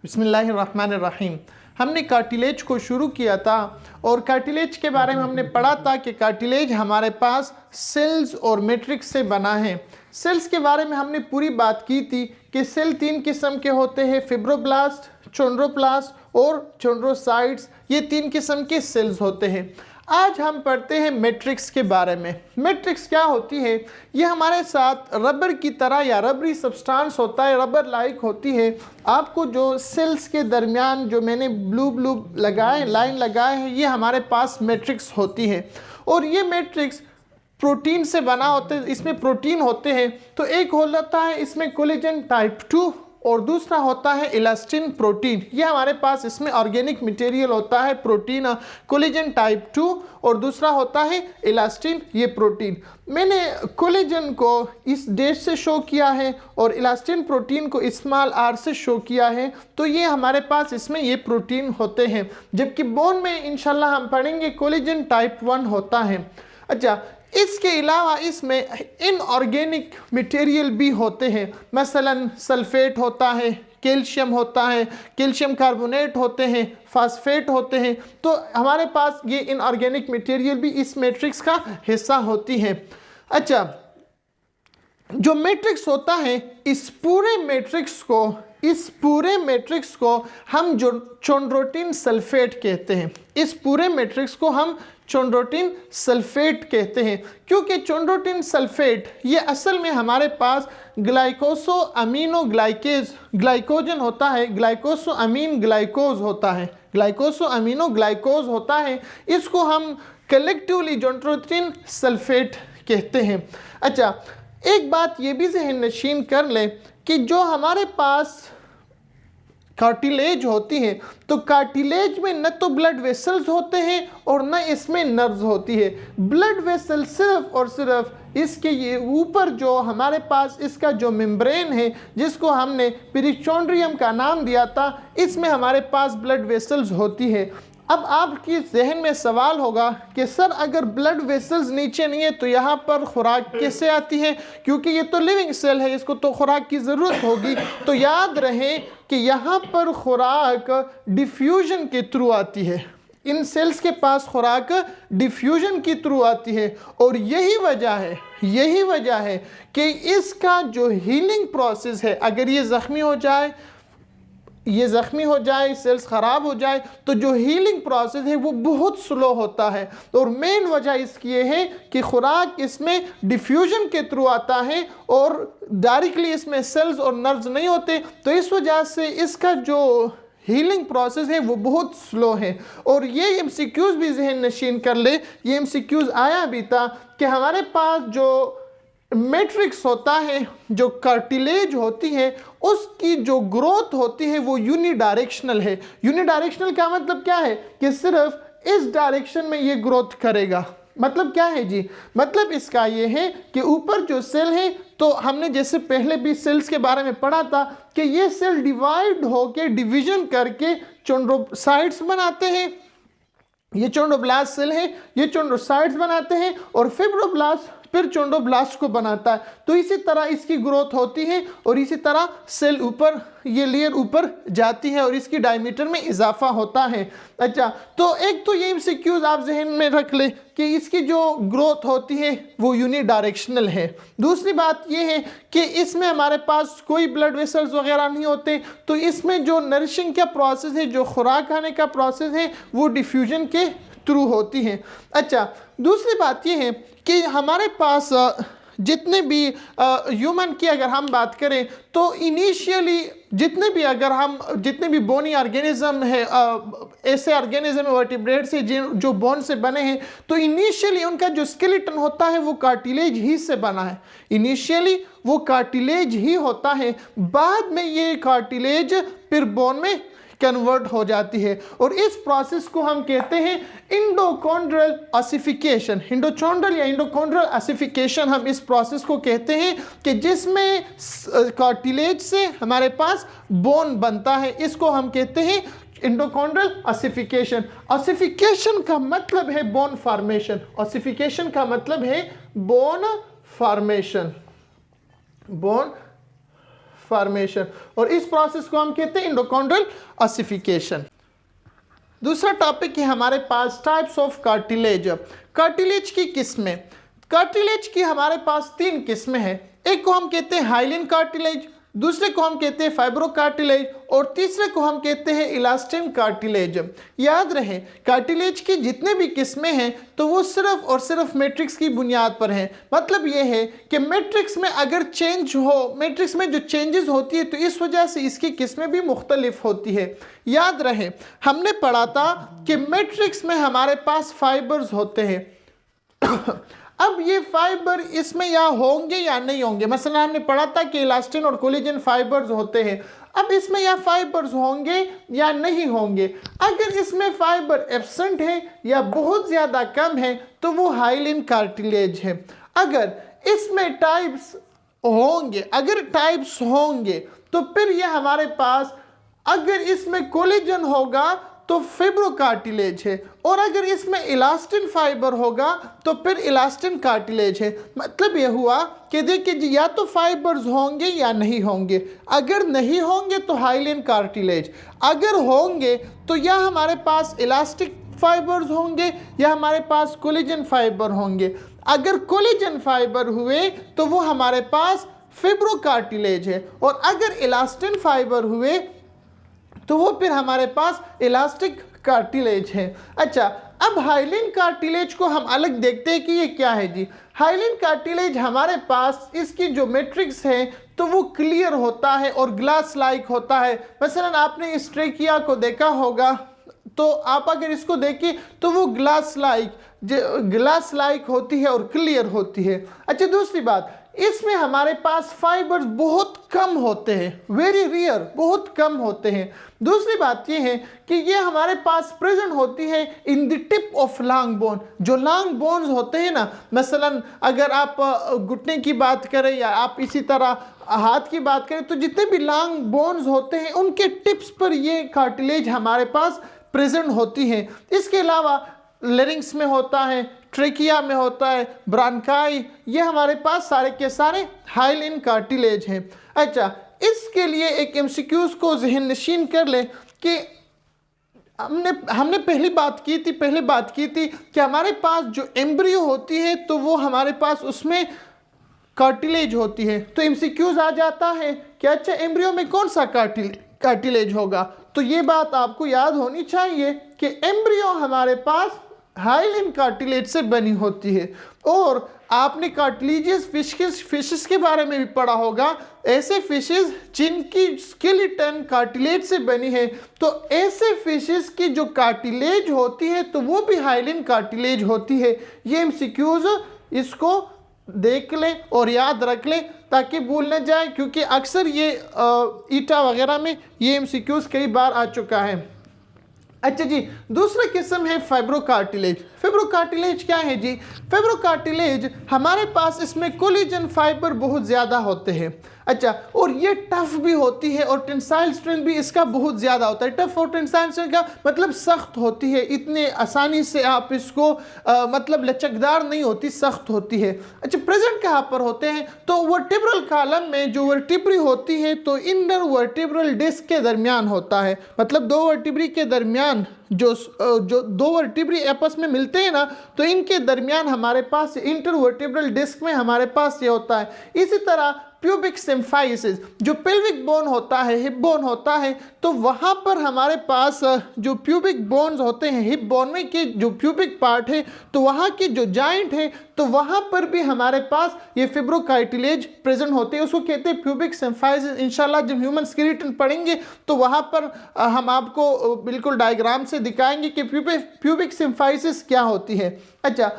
बिस्मिल्लाहिर्रहमानिर्रहीम। हमने कार्टिलेज को शुरू किया था और कार्टिलेज के बारे में हमने पढ़ा था कि कार्टिलेज हमारे पास सेल्स और मैट्रिक्स से बना है। सेल्स के बारे में हमने पूरी बात की थी कि सेल 3 किस्म के होते हैं, फिब्रोब्लास्ट, चोंड्रोप्लास्ट और चोंड्रोसाइट्स। ये 3 किस्म के सेल्स होते हैं। आज हम पढ़ते हैं मैट्रिक्स के बारे में। मैट्रिक्स क्या होती है? ये हमारे साथ रबर की तरह या रबरी सब्सटेंस होता है, रबर लाइक होती है। आपको जो सेल्स के दरमियान जो मैंने ब्लू लाइन लगाए हैं, ये हमारे पास मैट्रिक्स होती है। और ये मैट्रिक्स प्रोटीन से बना होते हैं, इसमें प्रोटीन होते हैं। तो एक होता है इसमें कोलेजन टाइप 2 और दूसरा होता है इलास्टिन प्रोटीन। ये हमारे पास इसमें ऑर्गेनिक मटेरियल होता है, प्रोटीन कोलेजन टाइप 2 और दूसरा होता है इलास्टिन, ये प्रोटीन। मैंने कोलेजन को इस डैश से शो किया है और इलास्टिन प्रोटीन को स्मॉल आर से शो किया है। तो ये हमारे पास इसमें ये प्रोटीन होते हैं। जबकि बोन में इंशाल्लाह हम पढ़ेंगे कोलेजन टाइप 1 होता है। अच्छा, इसके अलावा इसमें इनऑर्गेनिक मटेरियल भी होते हैं, मसलन सल्फेट होता है, कैल्शियम होता है, कैल्शियम कार्बोनेट होते हैं, फास्फेट होते हैं। तो हमारे पास ये इनऑर्गेनिक मटेरियल भी इस मैट्रिक्स का हिस्सा होती है। अच्छा, जो मैट्रिक्स होता है इस पूरे मैट्रिक्स को हम जो चोंड्रोटिन सल्फेट कहते हैं। इस पूरे मैट्रिक्स को हम चोंड्रोटिन सल्फेट कहते हैं, क्योंकि चोंड्रोटिन सल्फेट ये असल में हमारे पास ग्लाइकोसो अमीनो ग्लाइकोजन होता है, ग्लाइकोसो अमीन ग्लाइकोज होता है, ग्लाइकोसो अमीनो ग्लाइकोज होता है। इसको हम कलेक्टिवली चोंड्रोटिन सल्फेट कहते हैं। अच्छा, एक बात ये भी ज़हन नशीन कर लें कि जो हमारे पास कार्टिलेज होती है, तो कार्टिलेज में न तो ब्लड वेसल्स होते हैं और न इसमें नर्व्स होती है। ब्लड वेसल सिर्फ और सिर्फ इसके ये ऊपर जो हमारे पास इसका जो मेम्ब्रेन है, जिसको हमने पेरिचोंड्रियम का नाम दिया था, इसमें हमारे पास ब्लड वेसल्स होती है। अब आपकी जहन में सवाल होगा कि सर अगर ब्लड वेसल्स नीचे नहीं है तो यहाँ पर खुराक कैसे आती है? क्योंकि ये तो लिविंग सेल है, इसको तो खुराक की ज़रूरत होगी। तो याद रहे कि यहाँ पर खुराक डिफ्यूजन के थ्रू आती है। इन सेल्स के पास खुराक डिफ्यूजन के थ्रू आती है। और यही वजह है कि इसका जो हीलिंग प्रोसेस है, अगर ये ज़ख्मी हो जाए, सेल्स ख़राब हो जाए, तो जो हीलिंग प्रोसेस है वो बहुत स्लो होता है। और मेन वजह इसकी ये है कि खुराक इसमें डिफ्यूजन के थ्रू आता है और डायरेक्टली इसमें सेल्स और नर्व्स नहीं होते। तो इस वजह से इसका जो हीलिंग प्रोसेस है वो बहुत स्लो है। और ये एमसीक्यूज़ भी जहन नशीन कर ले, ये एमसीक्यूज़ आया भी था कि हमारे पास जो मैट्रिक्स होता है, जो कार्टिलेज होती है, उसकी जो ग्रोथ होती है वो यूनिडायरेक्शनल है। यूनिडायरेक्शनल का मतलब क्या है? कि सिर्फ इस डायरेक्शन में ये ग्रोथ करेगा। मतलब क्या है जी? मतलब इसका ये है कि ऊपर जो सेल है, तो हमने जैसे पहले भी सेल्स के बारे में पढ़ा था कि ये सेल डिवाइड होके डिवीजन करके चोंड्रोसाइट्स बनाते हैं। ये चोंड्रोब्लास्ट सेल है, ये चोंड्रोसाइट्स बनाते हैं और फिब्रोब्लास्ट फिर चोंड्रोब्लास्ट को बनाता है। तो इसी तरह इसकी ग्रोथ होती है और इसी तरह सेल ऊपर, ये लेयर ऊपर जाती है और इसकी डायमीटर में इजाफा होता है। अच्छा, तो एक तो ये एमसीक्यूज आप जहन में रख ले कि इसकी जो ग्रोथ होती है वो यूनिडायरेक्शनल है। दूसरी बात ये है कि इसमें हमारे पास कोई ब्लड वेसल्स वगैरह नहीं होते, तो इसमें जो नरिशिंग का प्रोसेस है, जो खुराक खाने का प्रोसेस है, वो डिफ्यूजन के थ्रू होती है। अच्छा, दूसरी बात ये है कि हमारे पास जितने भी ह्यूमन की अगर हम बात करें तो इनिशियली जितने भी बोनी ऑर्गेनिज्म है, ऐसे ऑर्गेनिज्म वर्टिब्रेट से जो बोन से बने हैं, तो इनिशियली उनका जो स्केलेटन होता है वो कार्टिलेज ही से बना है। इनिशियली वो कार्टिलेज ही होता है, बाद में ये कार्टिलेज फिर बोन में कन्वर्ट हो जाती है। और इस प्रोसेस को हम कहते हैं इंडोकॉन्ड्रल ऑसिफिकेशन। इंडोचोंड्रल या इंडोकॉन्ड्रल ऑसिफिकेशन हम इस प्रोसेस को कहते हैं कि जिसमें कार्टिलेज से हमारे पास बोन बनता है। इसको हम कहते हैं इंडोकॉन्ड्रल ऑसिफिकेशन। ऑसिफिकेशन का मतलब है बोन फॉर्मेशन। ऑसिफिकेशन का मतलब है बोन फॉर्मेशन। बोन फॉर्मेशन, और इस प्रोसेस को हम कहते हैं एंडोकॉन्ड्रियल ऑसिफिकेशन। दूसरा टॉपिक है हमारे पास टाइप्स ऑफ कार्टिलेज। कार्टिलेज की किस्में, कार्टिलेज की हमारे पास 3 किस्में हैं। एक को हम कहते हैं हाइलिन कार्टिलेज, दूसरे को हम कहते हैं फाइब्रो कार्टिलेज, और तीसरे को हम कहते हैं इलास्टिन कार्टिलेज। याद रहे कार्टिलेज की जितने भी किस्में हैं तो वो सिर्फ और सिर्फ मैट्रिक्स की बुनियाद पर हैं। मतलब ये है कि मैट्रिक्स में अगर चेंज हो, मैट्रिक्स में जो चेंजेस होती है तो इस वजह से इसकी किस्में भी मुख्तलिफ होती है। याद रहे हमने पढ़ा था कि मैट्रिक्स में हमारे पास फाइबर्स होते हैं। अब ये फाइबर इसमें या होंगे या नहीं होंगे। मसलन हमने पढ़ा था कि इलास्टिन और कोलेजन फाइबर्स होते हैं। अब इसमें या फाइबर्स होंगे या नहीं होंगे। अगर इसमें फाइबर एब्सेंट है या बहुत ज़्यादा कम है तो वो हाइलिन कार्टिलेज है। अगर इसमें टाइप्स होंगे, अगर टाइप्स होंगे तो फिर ये हमारे पास, अगर इसमें कोलेजन होगा तो फिब्रो कार्टिलेज है, और अगर इसमें इलास्टिन फाइबर होगा तो फिर इलास्टिन कार्टिलेज है। मतलब ये हुआ कि देखिए जी, या तो फाइबर्स होंगे या नहीं होंगे। अगर नहीं होंगे तो हाइलिन कार्टिलेज, अगर होंगे तो या हमारे पास इलास्टिक फाइबर्स होंगे या हमारे पास कोलेजन फाइबर होंगे। अगर कोलेजन फाइबर हुए तो वो हमारे पास फिब्रो कार्टिलेज है, और अगर इलास्टिन फाइबर हुए तो वो फिर हमारे पास इलास्टिक कार्टिलेज है। अच्छा, अब हाइलिन कार्टिलेज को हम अलग देखते हैं कि ये क्या है जी। हाइलिन कार्टिलेज हमारे पास इसकी जो मैट्रिक्स है तो वो क्लियर होता है और ग्लास लाइक होता है। मसलन आपने इस ट्रेकिया को देखा होगा, तो आप अगर इसको देखें तो वो ग्लास लाइक होती है और क्लियर होती है। अच्छा, दूसरी बात, इसमें हमारे पास फाइबर्स बहुत कम होते हैं, वेरी रेयर, बहुत कम होते हैं। दूसरी बात ये है कि ये हमारे पास प्रेजेंट होती है in the tip of long bone. जो लॉन्ग बोन्स होते हैं ना, मसलन अगर आप घुटने की बात करें या आप इसी तरह हाथ की बात करें, तो जितने भी लॉन्ग बोन्स होते हैं उनके टिप्स पर ये कार्टिलेज हमारे पास प्रेजेंट होती है। इसके अलावा लेरिंग्स में होता है, ट्रेकिया में होता है, ब्रांकाई, ये हमारे पास सारे के सारे हाइलिन कार्टिलेज हैं। अच्छा, इसके लिए एक एमसीक्यूज को जहन नशीन कर ले कि हमने पहले बात की थी कि हमारे पास जो एम्ब्रियो होती है तो वो हमारे पास उसमें कार्टिलेज होती है। तो एमसीक्यूज आ जाता है कि अच्छा एम्ब्रियो में कौन सा कार्टिलेज होगा। तो ये बात आपको याद होनी चाहिए कि एम्ब्रियो हमारे पास हाइलिन कार्टिलेज से बनी होती है। और आपने कार्टिलेजियस फिशेस के बारे में भी पढ़ा होगा, ऐसे फिशेस जिनकी स्केलेटन कार्टिलेज से बनी है। तो ऐसे फिशेस की जो कार्टिलेज होती है तो वो भी हाइलिन कार्टिलेज होती है। ये एमसीक्यूज इसको देख लें और याद रख लें ताकि भूल न जाए, क्योंकि अक्सर ये ईटा वगैरह में ये एमसीक्यूज कई बार आ चुका है। अच्छा जी, दूसरा किस्म है फाइब्रो कार्टिलेज। फाइब्रो कार्टिलेज क्या है जी? फाइब्रो कार्टिलेज हमारे पास इसमें कोलेजन फाइबर बहुत ज़्यादा होते हैं। अच्छा, और ये टफ भी होती है और टेंसाइल स्ट्रेंथ भी इसका बहुत ज़्यादा होता है। टफ और टेंसाइल स्ट्रेंथ का मतलब सख्त होती है, इतने आसानी से आप इसको मतलब लचकदार नहीं होती, सख्त होती है। अच्छा, प्रेजेंट कहाँ पर होते हैं? तो वर्टिब्रल कॉलम में जो वर्टिब्री होती है तो इंटर वर्टिब्रल डिस्क के दरमियान होता है। मतलब दो वर्टिब्री के दरमियान जो दो वर्टिब्री आपस में मिलते हैं ना, तो इनके दरमियान हमारे पास इंटर वर्टिब्रल डिस्क में हमारे पास ये होता है। इसी तरह प्यूबिक सिम्फाइसिस, जो पेल्विक बोन होता है, हिप बोन होता है, तो वहाँ पर हमारे पास जो प्यूबिक बोन्स होते हैं, हिप बोन में के जो प्यूबिक पार्ट है तो वहाँ की जो जॉइंट है तो वहाँ पर भी हमारे पास ये फिब्रोकार्टिलेज प्रेजेंट होते हैं। उसको कहते हैं प्यूबिक सिम्फाइसिस। इंशाल्लाह जब ह्यूमन स्केलेटन पढ़ेंगे तो वहाँ पर हम आपको बिल्कुल डायग्राम से दिखाएंगे कि प्यूबिक सिम्फाइसिस क्या होती है। अच्छा,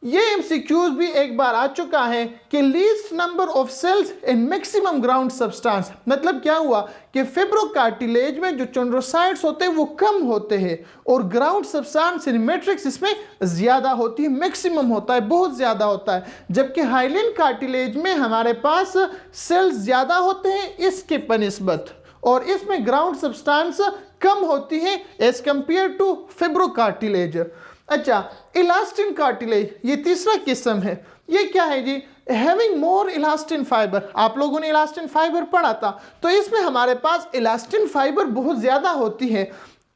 ये एमसीक्यूज भी एक बार आ चुका है कि least number of cells in maximum ground substance. मतलब क्या हुआ कि फिब्रोकार्टिलेज में जो चोंड्रोसाइट्स होते हैं वो कम होते हैं और ग्राउंड सब्सटेंस इन मैट्रिक्स इसमें ज़्यादा होती है, मैक्सिमम होता है, बहुत ज़्यादा होता है। जबकि हाइलिन कार्टिलेज में हमारे पास सेल्स ज़्यादा होते हैं इसके बनिस्बत, और इसमें ग्राउंड सब्सटेंस कम होती है एज कंपेयर टू फिब्रोकार्टिलेज। अच्छा, इलास्टिन कार्टिलेज ये तीसरा किस्म है। ये क्या है जी? Having more elastin fibre. आप लोगों ने इलास्टिन फाइबर पढ़ा था, तो इसमें हमारे पास इलास्टिन फाइबर बहुत ज़्यादा होती है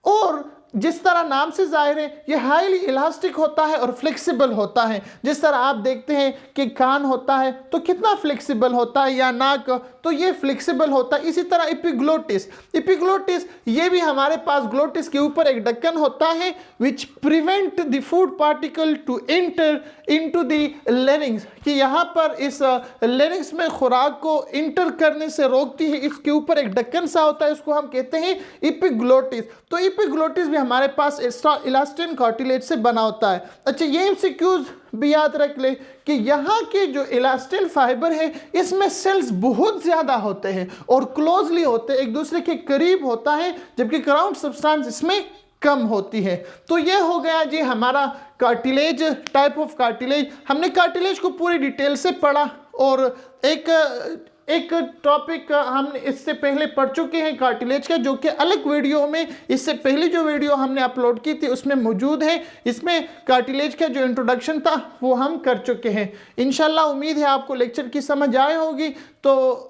और जिस तरह नाम से जाहिर है ये हाईली इलास्टिक होता है और फ्लेक्सिबल होता है। जिस तरह आप देखते हैं कि कान होता है तो कितना फ्लेक्सिबल होता है, या नाक तो ये फ्लेक्सिबल होता है। इसी तरह एपिग्लोटिस, एपिग्लोटिस ये भी हमारे पास ग्लोटिस के ऊपर एक ढक्कन होता है which prevent the food particle to enter into the larynx, कि यहाँ पर इस लेरिंग्स में खुराक को इंटर करने से रोकती है। इसके ऊपर एक ढक्कन सा होता है, इसको हम कहते हैं एपिग्लोटिस। तो एपिग्लोटिस भी हमारे पास एक्स्ट्रा इलास्टिन कार्टिलेज से बना होता है। अच्छा, ये एमसीक्यूज भी याद रख ले कि यहाँ के जो इलास्टिन फाइबर है इसमें सेल्स बहुत ज़्यादा होते हैं और क्लोजली होते हैं, एक दूसरे के करीब होता है, जबकि ग्राउंड सब्सटेंस इसमें कम होती है। तो ये हो गया जी हमारा कार्टिलेज, टाइप ऑफ कार्टिलेज। हमने कार्टिलेज को पूरी डिटेल से पढ़ा और एक टॉपिक हमने इससे पहले पढ़ चुके हैं कार्टिलेज का, जो कि अलग वीडियो में, इससे पहले जो वीडियो हमने अपलोड की थी उसमें मौजूद है। इसमें कार्टिलेज का जो इंट्रोडक्शन था वो हम कर चुके हैं। इंशाल्लाह उम्मीद है आपको लेक्चर की समझ आए होगी। तो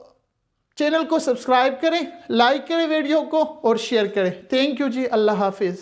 चैनल को सब्सक्राइब करें, लाइक करें वीडियो को और शेयर करें। थैंक यू जी, अल्लाह हाफिज़।